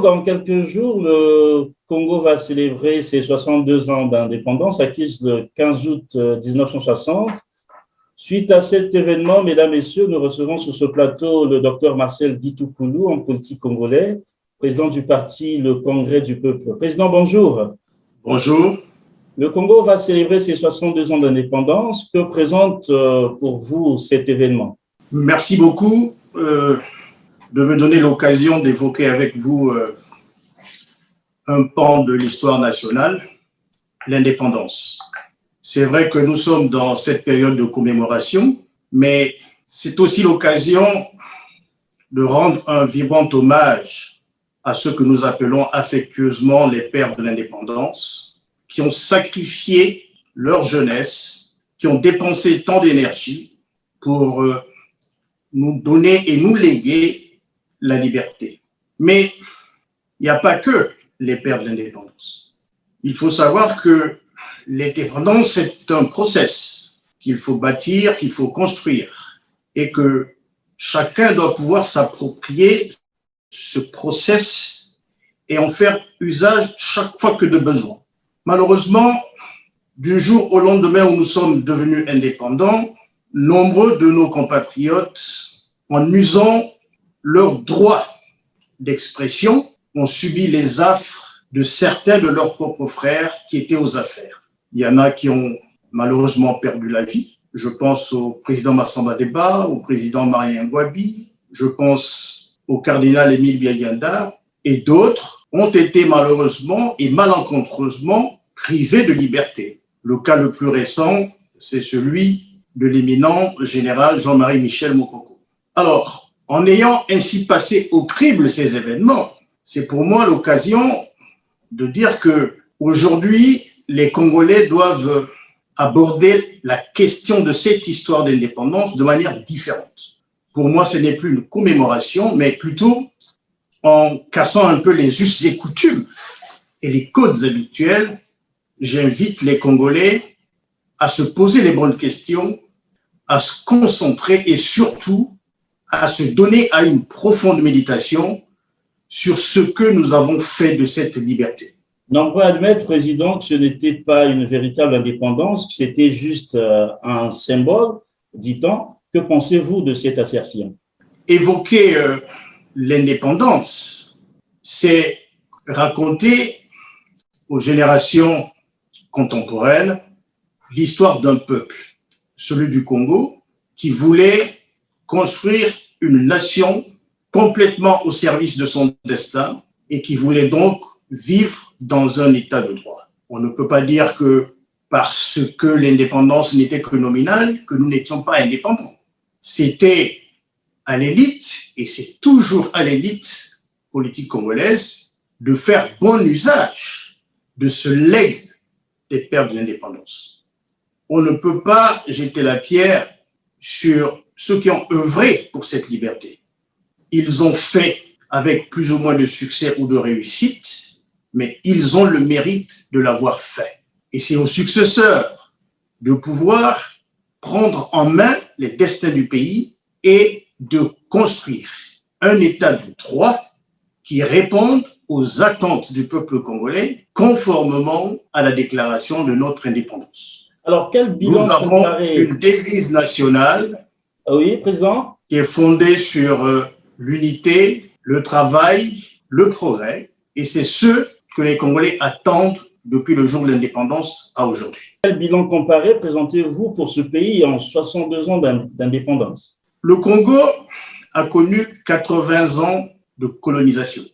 Dans quelques jours, le Congo va célébrer ses 62 ans d'indépendance, acquise le 15 août 1960. Suite à cet événement, mesdames, messieurs, nous recevons sur ce plateau le docteur Marcel Guitoukounou, homme politique congolais, président du parti Le Congrès du Peuple. Président, bonjour. Bonjour. Le Congo va célébrer ses 62 ans d'indépendance. Que présente pour vous cet événement? Merci beaucoup de me donner l'occasion d'évoquer avec vous un pan de l'histoire nationale, l'indépendance. C'est vrai que nous sommes dans cette période de commémoration, mais c'est aussi l'occasion de rendre un vibrant hommage à ceux que nous appelons affectueusement les pères de l'indépendance, qui ont sacrifié leur jeunesse, qui ont dépensé tant d'énergie pour nous donner et nous léguer la liberté. Mais il n'y a pas que les pères de l'indépendance. Il faut savoir que l'indépendance, c'est un process qu'il faut bâtir, qu'il faut construire, et que chacun doit pouvoir s'approprier ce process et en faire usage chaque fois que de besoin. Malheureusement, du jour au lendemain où nous sommes devenus indépendants, nombreux de nos compatriotes, en usant leur droit d'expression, ont subi les affres de certains de leurs propres frères qui étaient aux affaires. Il y en a qui ont malheureusement perdu la vie. Je pense au président Massamba Deba, au président Marien Ngouabi, je pense au cardinal Émile Biayanda, et d'autres ont été malheureusement et malencontreusement privés de liberté. Le cas le plus récent, c'est celui de l'éminent général Jean-Marie Michel Mokoko. Alors, en ayant ainsi passé au crible ces événements, c'est pour moi l'occasion de dire que aujourd'hui, les Congolais doivent aborder la question de cette histoire d'indépendance de manière différente. Pour moi, ce n'est plus une commémoration, mais plutôt en cassant un peu les us et coutumes et les codes habituels, j'invite les Congolais à se poser les bonnes questions, à se concentrer et surtout à se donner à une profonde méditation sur ce que nous avons fait de cette liberté. Nombreux admettent, Président, que ce n'était pas une véritable indépendance, que c'était juste un symbole, dit-on. Que pensez-vous de cette assertion? Évoquer l'indépendance, c'est raconter aux générations contemporaines l'histoire d'un peuple, celui du Congo, qui voulait construire une nation complètement au service de son destin et qui voulait donc vivre dans un état de droit. On ne peut pas dire que parce que l'indépendance n'était que nominale, que nous n'étions pas indépendants. C'était à l'élite, et c'est toujours à l'élite politique congolaise, de faire bon usage de ce legs des pères de l'indépendance. On ne peut pas jeter la pierre sur ceux qui ont œuvré pour cette liberté. Ils ont fait avec plus ou moins de succès ou de réussite, mais ils ont le mérite de l'avoir fait. Et c'est aux successeurs de pouvoir prendre en main les destins du pays et de construire un état de droit qui réponde aux attentes du peuple congolais conformément à la déclaration de notre indépendance. Alors, quel bilan nous avons une devise nationale oui, Président, qui est fondée sur l'unité, le travail, le progrès, et c'est ce que les Congolais attendent depuis le jour de l'indépendance à aujourd'hui. Quel bilan comparé présentez-vous pour ce pays en 62 ans d'indépendance? Le Congo a connu 80 ans de colonisation.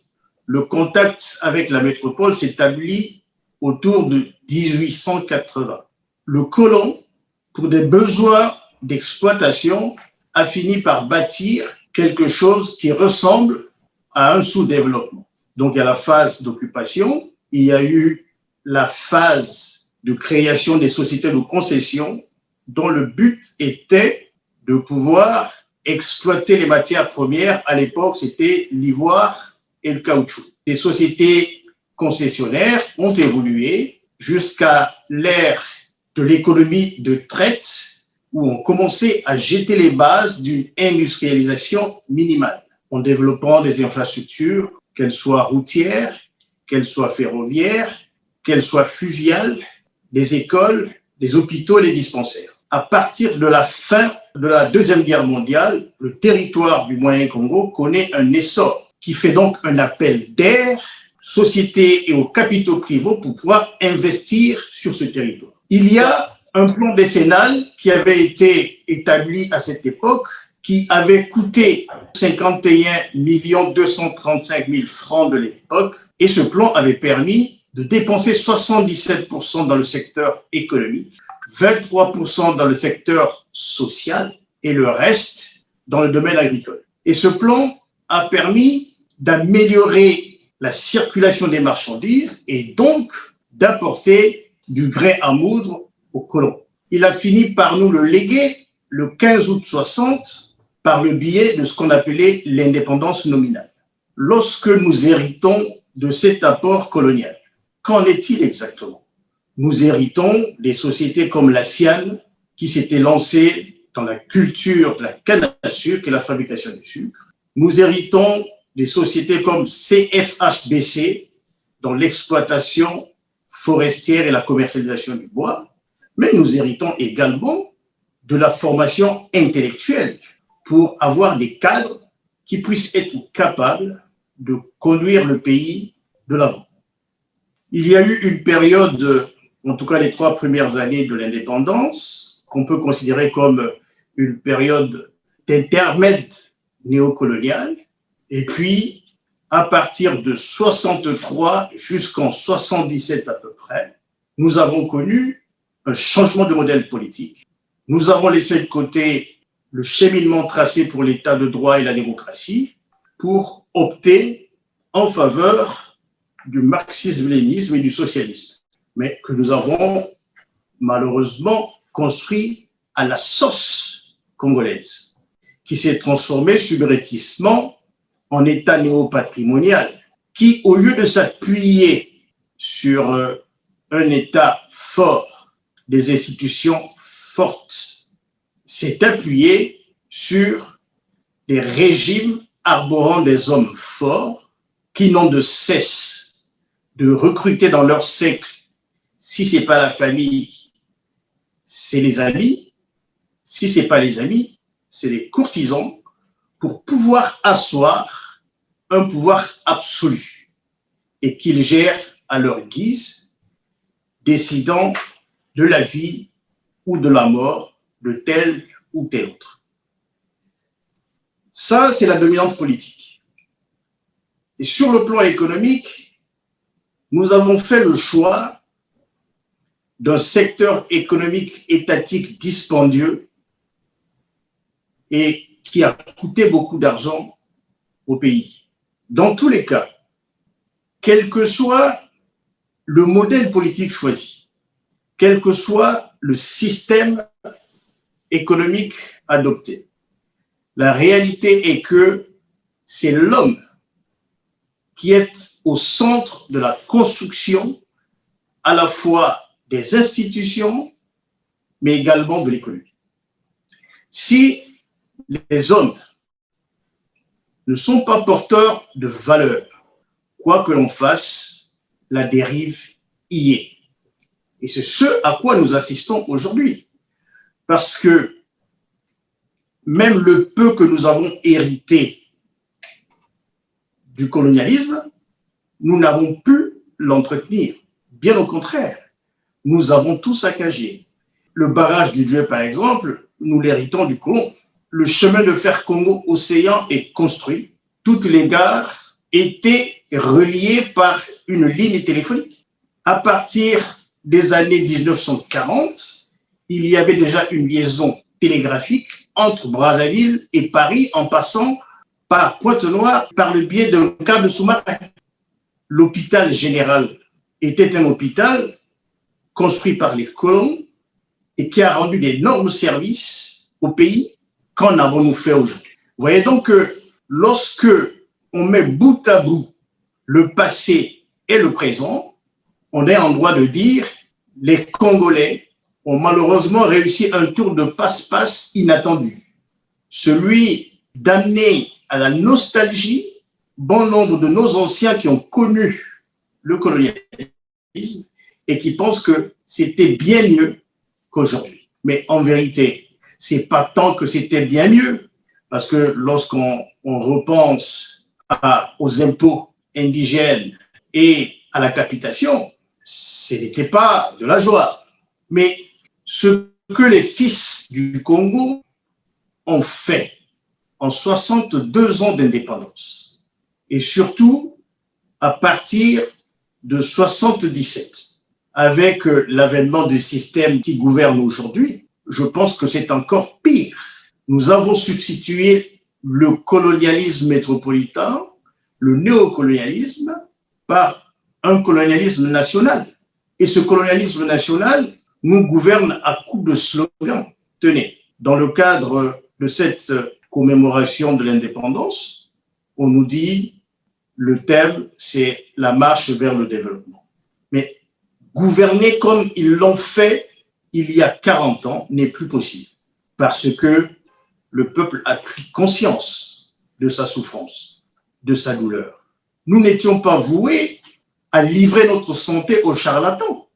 Le contact avec la métropole s'établit autour de 1880. Le colon, pour des besoins d'exploitation, a fini par bâtir quelque chose qui ressemble à un sous-développement. Donc, il y a la phase d'occupation, il y a eu la phase de création des sociétés de concession dont le but était de pouvoir exploiter les matières premières. À l'époque, c'était l'ivoire et le caoutchouc. Ces sociétés concessionnaires ont évolué jusqu'à l'ère de l'économie de traite où on commençait à jeter les bases d'une industrialisation minimale en développant des infrastructures qu'elles soient routières, qu'elles soient ferroviaires, qu'elles soient fluviales, des écoles, des hôpitaux et les dispensaires. À partir de la fin de la Deuxième Guerre mondiale, le territoire du Moyen-Congo connaît un essor qui fait donc un appel d'air aux sociétés et aux capitaux privés pour pouvoir investir sur ce territoire. Il y a un plan décennal qui avait été établi à cette époque, qui avait coûté 51 235 000 francs de l'époque, et ce plan avait permis de dépenser 77% dans le secteur économique, 23% dans le secteur social et le reste dans le domaine agricole. Et ce plan a permis d'améliorer la circulation des marchandises et donc d'apporter du grain à moudre aux colons. Il a fini par nous le léguer le 15 août 60 par le biais de ce qu'on appelait l'indépendance nominale. Lorsque nous héritons de cet apport colonial, qu'en est-il exactement? Nous héritons des sociétés comme la Siane, qui s'était lancée dans la culture de la canne à sucre et la fabrication du sucre. Nous héritons des sociétés comme CFHBC, dans l'exploitation forestière et la commercialisation du bois. Mais nous héritons également de la formation intellectuelle pour avoir des cadres qui puissent être capables de conduire le pays de l'avant. Il y a eu une période, en tout cas les 3 premières années de l'indépendance, qu'on peut considérer comme une période d'intermède néocolonial. Et puis, à partir de 63 jusqu'en 77 à peu près, nous avons connu un changement de modèle politique. Nous avons laissé de côté le cheminement tracé pour l'état de droit et la démocratie pour opter en faveur du marxisme-léninisme et du socialisme, mais que nous avons malheureusement construit à la sauce congolaise, qui s'est transformée subrepticement en État néo-patrimonial, qui, au lieu de s'appuyer sur un État fort, des institutions fortes, s'est appuyé sur des régimes arborant des hommes forts qui n'ont de cesse de recruter dans leur cercle, si ce n'est pas la famille, c'est les amis, si ce n'est pas les amis, c'est les courtisans, pour pouvoir asseoir un pouvoir absolu et qu'ils gèrent à leur guise, décidant de la vie ou de la mort de tel ou tel autre. Ça, c'est la dominante politique. Et sur le plan économique, nous avons fait le choix d'un secteur économique étatique dispendieux et qui a coûté beaucoup d'argent au pays. Dans tous les cas, quel que soit le modèle politique choisi, quel que soit le système économique adopté, la réalité est que c'est l'homme qui est au centre de la construction à la fois des institutions, mais également de l'économie. Si les hommes ne sont pas porteurs de valeurs, quoi que l'on fasse, la dérive y est. Et c'est ce à quoi nous assistons aujourd'hui. Parce que même le peu que nous avons hérité du colonialisme, nous n'avons pu l'entretenir. Bien au contraire, nous avons tout saccagé. Le barrage du Dieu, par exemple, nous l'héritons du colon. Le chemin de fer Congo-Océan est construit. Toutes les gares étaient reliées par une ligne téléphonique. À partir des années 1940, il y avait déjà une liaison télégraphique entre Brazzaville et Paris en passant par Pointe-Noire par le biais d'un câble sous-marin. L'hôpital général était un hôpital construit par les colons et qui a rendu d'énormes services au pays. Qu'en avons-nous fait aujourd'hui? Vous voyez donc que lorsque on met bout à bout le passé et le présent, on est en droit de dire les Congolais ont malheureusement réussi un tour de passe-passe inattendu. Celui d'amener à la nostalgie bon nombre de nos anciens qui ont connu le colonialisme et qui pensent que c'était bien mieux qu'aujourd'hui. Mais en vérité, c'est pas tant que c'était bien mieux, parce que lorsqu'on repense aux impôts indigènes et à la capitation, ce n'était pas de la joie. Mais ce que les fils du Congo ont fait en 62 ans d'indépendance, et surtout à partir de 77, avec l'avènement du système qui gouverne aujourd'hui, je pense que c'est encore pire. Nous avons substitué le colonialisme métropolitain, le néocolonialisme, par un colonialisme national. Et ce colonialisme national nous gouverne à coups de slogans. Tenez, dans le cadre de cette commémoration de l'indépendance, on nous dit le thème, c'est la marche vers le développement. Mais gouverner comme ils l'ont fait il y a 40 ans n'est plus possible, parce que le peuple a pris conscience de sa souffrance, de sa douleur. Nous n'étions pas voués à livrer notre santé aux charlatans,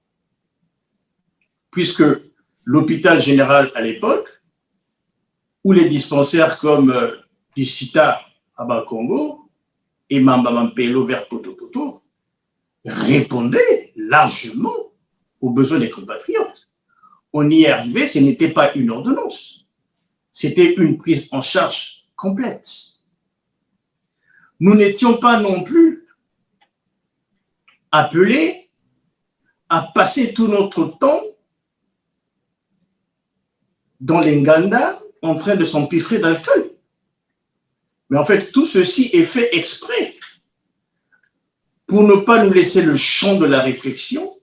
puisque l'hôpital général à l'époque, ou les dispensaires comme Pisita à Bakongo et Mamba Mampelo vers Potopoto répondaient largement aux besoins des compatriotes. On y est arrivé, ce n'était pas une ordonnance, c'était une prise en charge complète. Nous n'étions pas non plus appelés à passer tout notre temps dans les Nganda en train de s'empiffrer d'alcool. Mais en fait, tout ceci est fait exprès pour ne pas nous laisser le champ de la réflexion,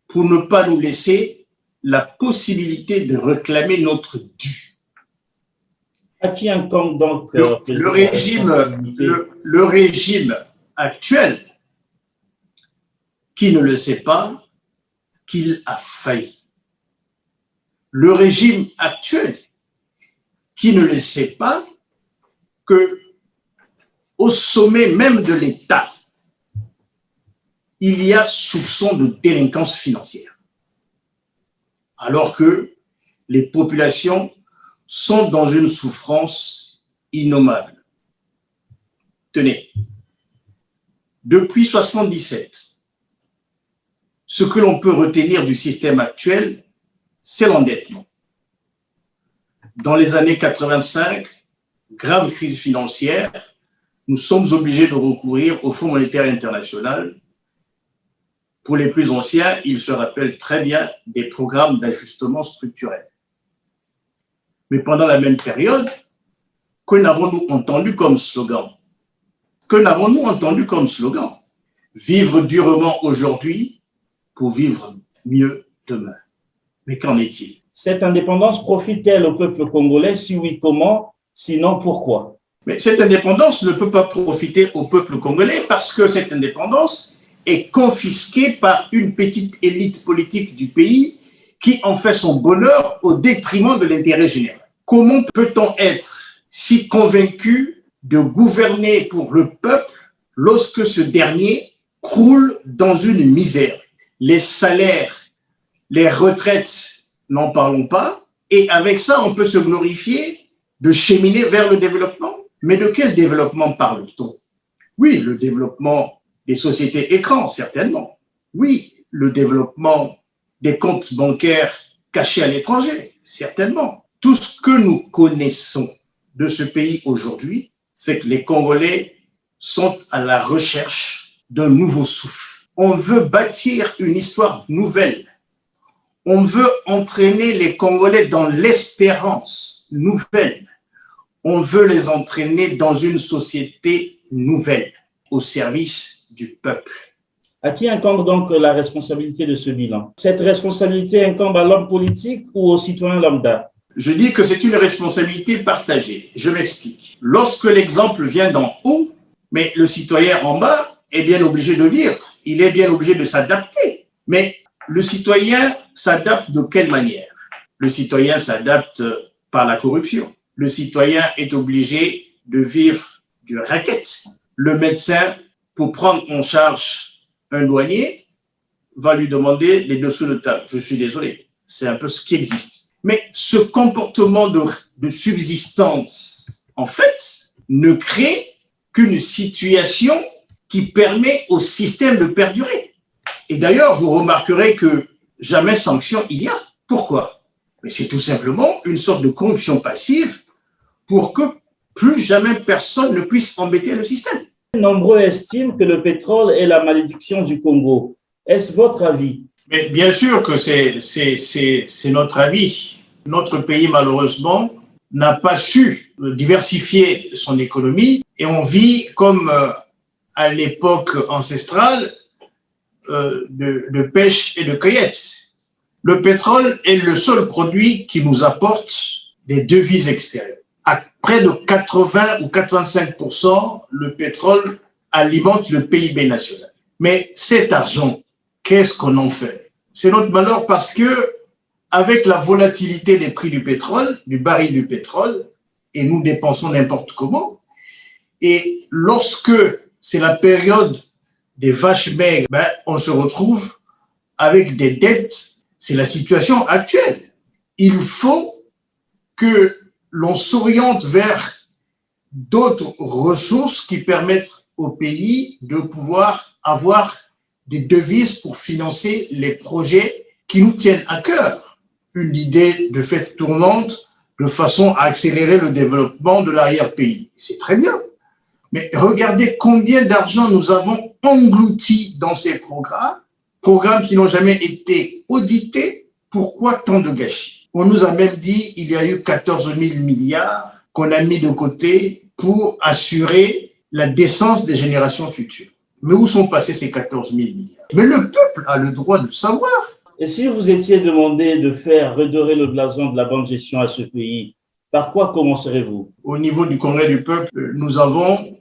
pour ne pas nous laisser la possibilité de réclamer notre dû. À qui incombe donc le régime actuel, qui ne le sait pas, qu'il a failli. Le régime actuel, qui ne le sait pas, que au sommet même de l'État, il y a soupçon de délinquance financière, alors que les populations sont dans une souffrance innommable. Tenez, depuis 1977, ce que l'on peut retenir du système actuel, c'est l'endettement. Dans les années 85, grave crise financière, nous sommes obligés de recourir au Fonds monétaire international. Pour les plus anciens, ils se rappellent très bien des programmes d'ajustement structurel. Mais pendant la même période, que n'avons-nous entendu comme slogan? Que n'avons-nous entendu comme slogan? Vivre durement aujourd'hui pour vivre mieux demain. Mais qu'en est-il? Cette indépendance profite-t-elle au peuple congolais? Si oui, comment? Sinon, pourquoi? Mais cette indépendance ne peut pas profiter au peuple congolais parce que cette indépendance est confisquée par une petite élite politique du pays qui en fait son bonheur au détriment de l'intérêt général. Comment peut-on être si convaincu de gouverner pour le peuple lorsque ce dernier croule dans une misère? Les salaires, les retraites, n'en parlons pas, et avec ça, on peut se glorifier de cheminer vers le développement. Mais de quel développement parle-t-on? Oui, le développement des sociétés écrans, certainement. Oui, le développement des comptes bancaires cachés à l'étranger, certainement. Tout ce que nous connaissons de ce pays aujourd'hui, c'est que les Congolais sont à la recherche d'un nouveau souffle. On veut bâtir une histoire nouvelle. On veut entraîner les Congolais dans l'espérance nouvelle. On veut les entraîner dans une société nouvelle, au service du peuple. À qui incombe donc la responsabilité de ce bilan? Cette responsabilité incombe à l'homme politique ou aux citoyens lambda? Je dis que c'est une responsabilité partagée. Je m'explique. Lorsque l'exemple vient d'en haut, mais le citoyen en bas est bien obligé de vivre. Il est bien obligé de s'adapter. Mais le citoyen s'adapte de quelle manière? Le citoyen s'adapte par la corruption. Le citoyen est obligé de vivre du racket. le médecin, pour prendre en charge un douanier, va lui demander les dessous de table. Je suis désolé, c'est un peu ce qui existe. Mais ce comportement de subsistance, en fait, ne crée qu'une situation qui permet au système de perdurer. Et d'ailleurs, vous remarquerez que jamais sanction il y a. Pourquoi? Mais c'est tout simplement une sorte de corruption passive pour que plus jamais personne ne puisse embêter le système. Nombreux estiment que le pétrole est la malédiction du Congo. Est-ce votre avis? Mais bien sûr que c'est notre avis. Notre pays, malheureusement, n'a pas su diversifier son économie et on vit comme à l'époque ancestrale de pêche et de cueillette. Le pétrole est le seul produit qui nous apporte des devises extérieures. À près de 80 ou 85%, le pétrole alimente le PIB national. Mais cet argent, qu'est-ce qu'on en fait? C'est notre malheur parce que, avec la volatilité des prix du pétrole, du baril du pétrole, et nous dépensons n'importe comment, et lorsque c'est la période des vaches maigres, on se retrouve avec des dettes. C'est la situation actuelle. Il faut que l'on s'oriente vers d'autres ressources qui permettent au pays de pouvoir avoir des devises pour financer les projets qui nous tiennent à cœur. Une idée de fête tournante de façon à accélérer le développement de l'arrière-pays. C'est très bien. Mais regardez combien d'argent nous avons englouti dans ces programmes qui n'ont jamais été audités. Pourquoi tant de gâchis? On nous a même dit qu'il y a eu 14 000 milliards qu'on a mis de côté pour assurer la décence des générations futures. Mais où sont passés ces 14 000 milliards? Mais le peuple a le droit de savoir. Et si vous étiez demandé de faire redorer le blason de la bonne gestion à ce pays, par quoi commencerez-vous? Au niveau du Congrès du peuple, nous avons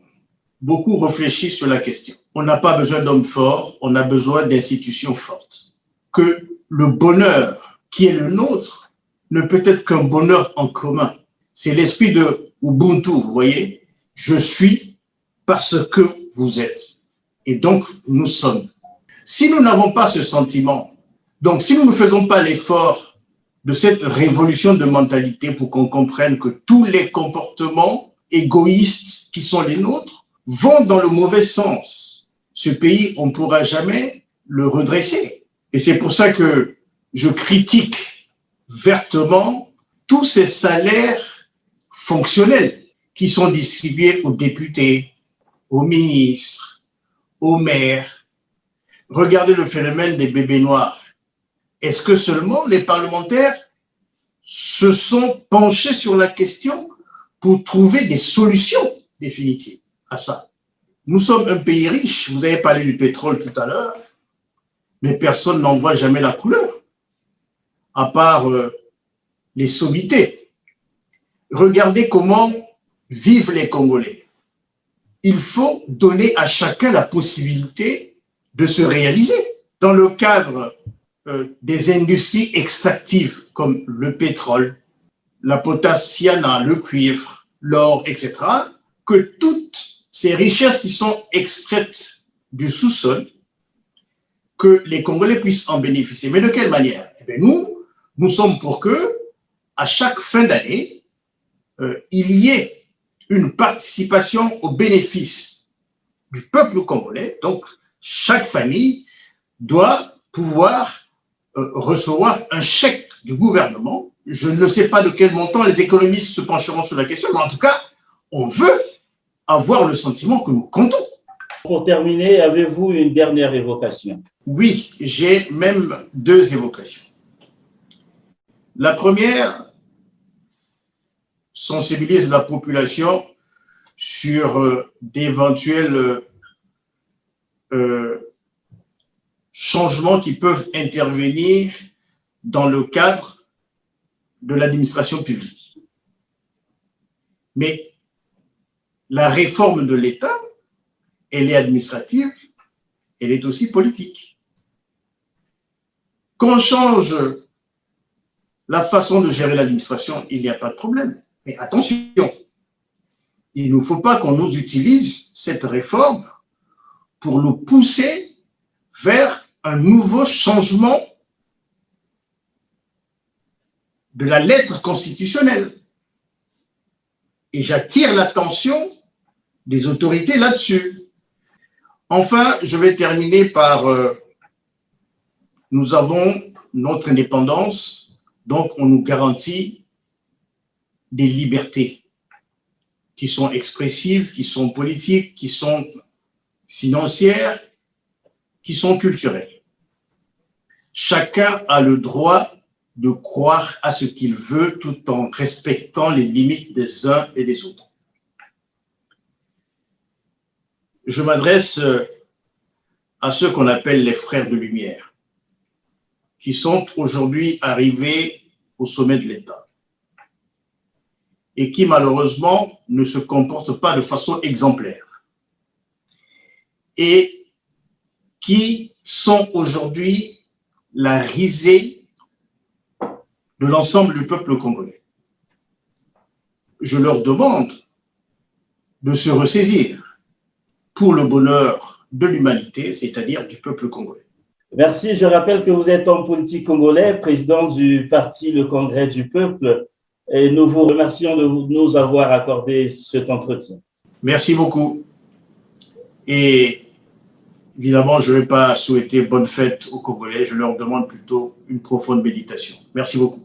beaucoup réfléchi sur la question. On n'a pas besoin d'hommes forts, on a besoin d'institutions fortes. Que le bonheur qui est le nôtre ne peut être qu'un bonheur en commun. C'est l'esprit de Ubuntu, vous voyez. Je suis parce que vous êtes. Et donc, nous sommes. Si nous n'avons pas ce sentiment, donc si nous ne faisons pas l'effort de cette révolution de mentalité pour qu'on comprenne que tous les comportements égoïstes qui sont les nôtres vont dans le mauvais sens, ce pays, on ne pourra jamais le redresser. Et c'est pour ça que je critique vertement tous ces salaires fonctionnels qui sont distribués aux députés, aux ministres, aux maires. Regardez le phénomène des bébés noirs. Est-ce que seulement les parlementaires se sont penchés sur la question pour trouver des solutions définitives à ça? Nous sommes un pays riche. Vous avez parlé du pétrole tout à l'heure, mais personne n'en voit jamais la couleur, à part les sommités. Regardez comment vivent les Congolais. Il faut donner à chacun la possibilité de se réaliser. Dans le cadre des industries extractives comme le pétrole, la potassiana, le cuivre, l'or, etc., que toutes ces richesses qui sont extraites du sous-sol, que les Congolais puissent en bénéficier. Mais de quelle manière? Eh bien, nous sommes pour que, à chaque fin d'année, il y ait une participation aux bénéfices du peuple congolais. Donc, chaque famille doit pouvoir recevoir un chèque du gouvernement. Je ne sais pas de quel montant les économistes se pencheront sur la question, mais en tout cas, on veut avoir le sentiment que nous comptons. Pour terminer, avez-vous une dernière évocation? Oui, j'ai même deux évocations. La première sensibilise la population sur d'éventuels changements qui peuvent intervenir dans le cadre de l'administration publique. Mais la réforme de l'État, elle est administrative, elle est aussi politique. Qu'on change la façon de gérer l'administration, il n'y a pas de problème. Mais attention, il ne faut pas qu'on nous utilise cette réforme pour nous pousser vers un nouveau changement de la lettre constitutionnelle. Et j'attire l'attention des autorités là-dessus. Enfin, je vais terminer par nous avons notre indépendance, donc on nous garantit des libertés qui sont expressives, qui sont politiques, qui sont financières, qui sont culturelles. Chacun a le droit de croire à ce qu'il veut tout en respectant les limites des uns et des autres. Je m'adresse à ceux qu'on appelle les frères de lumière, qui sont aujourd'hui arrivés au sommet de l'État et qui malheureusement ne se comportent pas de façon exemplaire et qui sont aujourd'hui la risée de l'ensemble du peuple congolais. Je leur demande de se ressaisir pour le bonheur de l'humanité, c'est-à-dire du peuple congolais. Merci. Je rappelle que vous êtes homme politique congolais, président du parti Le Congrès du Peuple, et nous vous remercions de nous avoir accordé cet entretien. Merci beaucoup. Et évidemment, je ne vais pas souhaiter bonne fête aux Congolais, je leur demande plutôt une profonde méditation. Merci beaucoup.